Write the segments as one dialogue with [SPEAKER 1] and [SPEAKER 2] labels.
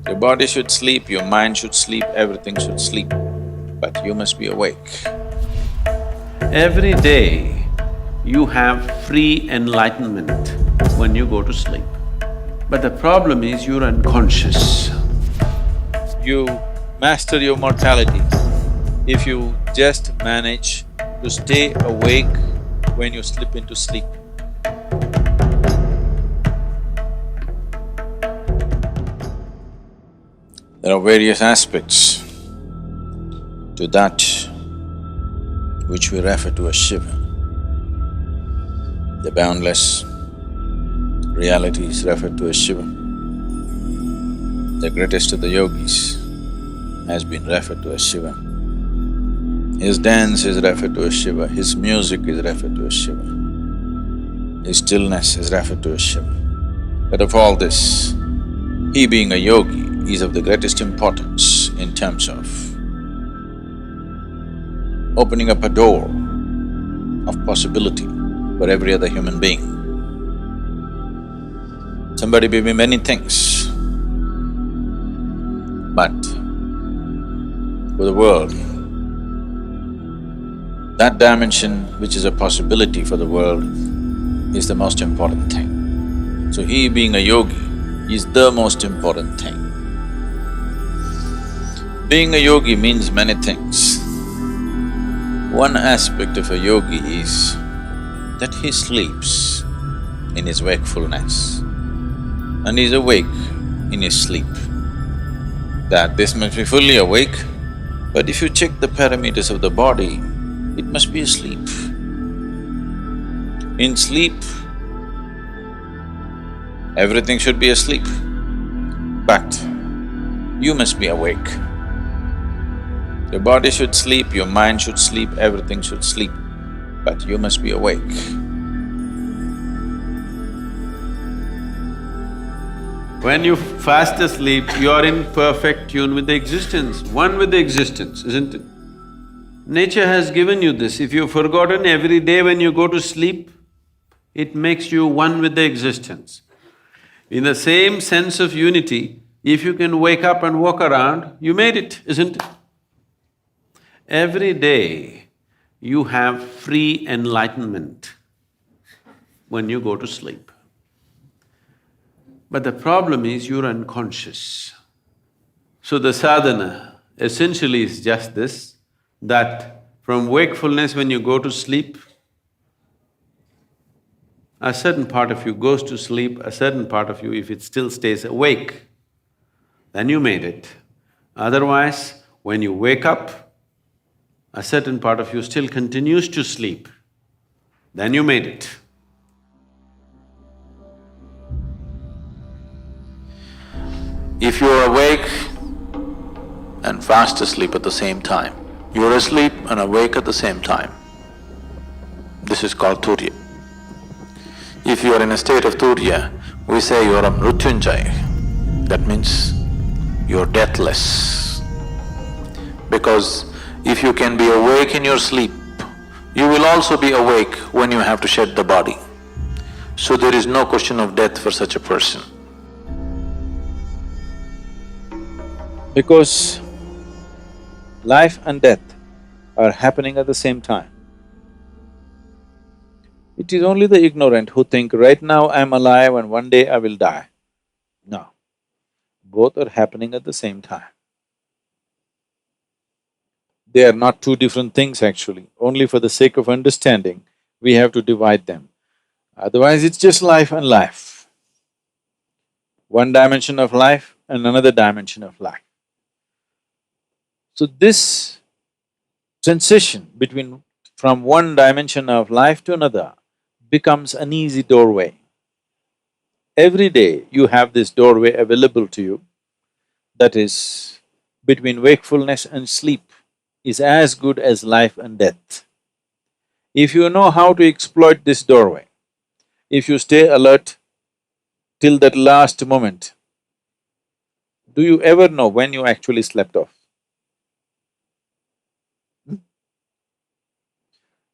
[SPEAKER 1] Your body should sleep, your mind should sleep, everything should sleep, but you must be awake.
[SPEAKER 2] Every day, you have free enlightenment when you go to sleep. But the problem is you're unconscious.
[SPEAKER 1] You master your mortality if you just manage to stay awake when you slip into sleep. There are various aspects to that which we refer to as Shiva. The boundless reality is referred to as Shiva. The greatest of the yogis has been referred to as Shiva. His dance is referred to as Shiva, his music is referred to as Shiva, his stillness is referred to as Shiva. But of all this, he being a yogi is of the greatest importance in terms of opening up a door of possibility for every other human being. Somebody may be many things, but for the world, that dimension which is a possibility for the world is the most important thing. So he being a yogi is the most important thing. Being a yogi means many things. One aspect of a yogi is that he sleeps in his wakefulness and is awake in his sleep. That this must be fully awake, but if you check the parameters of the body, it must be asleep. In sleep, everything should be asleep, but you must be awake. Your body should sleep, your mind should sleep, everything should sleep, but you must be awake.
[SPEAKER 2] When you fast asleep, you are in perfect tune with the existence, one with the existence, isn't it? Nature has given you this. If you've forgotten, every day when you go to sleep, it makes you one with the existence. In the same sense of unity, if you can wake up and walk around, you made it, isn't it? Every day, you have free enlightenment when you go to sleep. But the problem is you're unconscious. So the sadhana essentially is just this, that from wakefulness when you go to sleep, a certain part of you goes to sleep, a certain part of you, if it still stays awake, then you made it. Otherwise, when you wake up, a certain part of you still continues to sleep, then you made it.
[SPEAKER 1] If you are awake and fast asleep at the same time, you are asleep and awake at the same time, this is called Turya. If you are in a state of Turya, we say you are a Mrutyunjay, that means you are deathless. Because if you can be awake in your sleep, you will also be awake when you have to shed the body. So there is no question of death for such a person. Because life and death are happening at the same time. It is only the ignorant who think, right now I'm alive and one day I will die. No, both are happening at the same time. They are not two different things actually, only for the sake of understanding, we have to divide them. Otherwise, it's just life and life. One dimension of life and another dimension of life. So this transition between… from one dimension of life to another becomes an easy doorway. Every day you have this doorway available to you, that is, between wakefulness and sleep is as good as life and death. If you know how to exploit this doorway, if you stay alert till that last moment, do you ever know when you actually slept off?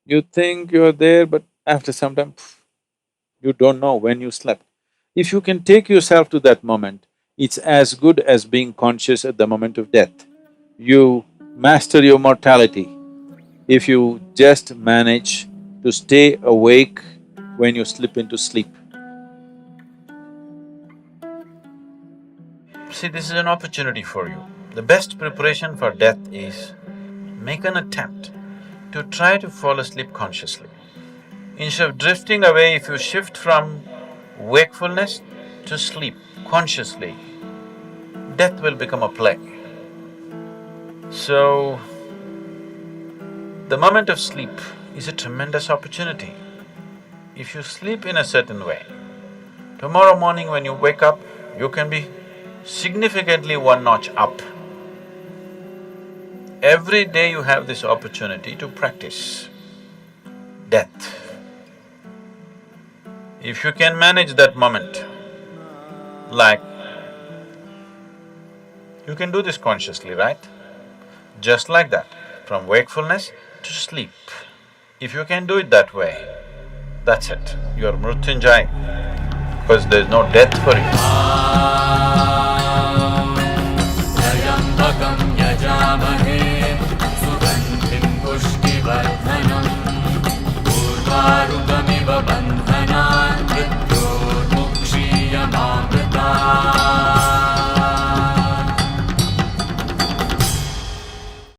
[SPEAKER 1] You think you're there, but after some time, you don't know when you slept. If you can take yourself to that moment, It's as good as being conscious at the moment of death. You master your mortality if you just manage to stay awake when you slip into sleep. See, this is an opportunity for you. The best preparation for death is make an attempt to try to fall asleep consciously. Instead of drifting away, if you shift from wakefulness to sleep consciously, death will become a play. So, the moment of sleep is a tremendous opportunity. If you sleep in a certain way, tomorrow morning when you wake up, you can be significantly one notch up. Every day you have this opportunity to practice death. If you can manage that moment, like, you can do this consciously, right? Just like that, from wakefulness to sleep. If you can do it that way, that's it, you're Mrutyunjay, because there's no death for you.
[SPEAKER 3] Yajambakam yajamahe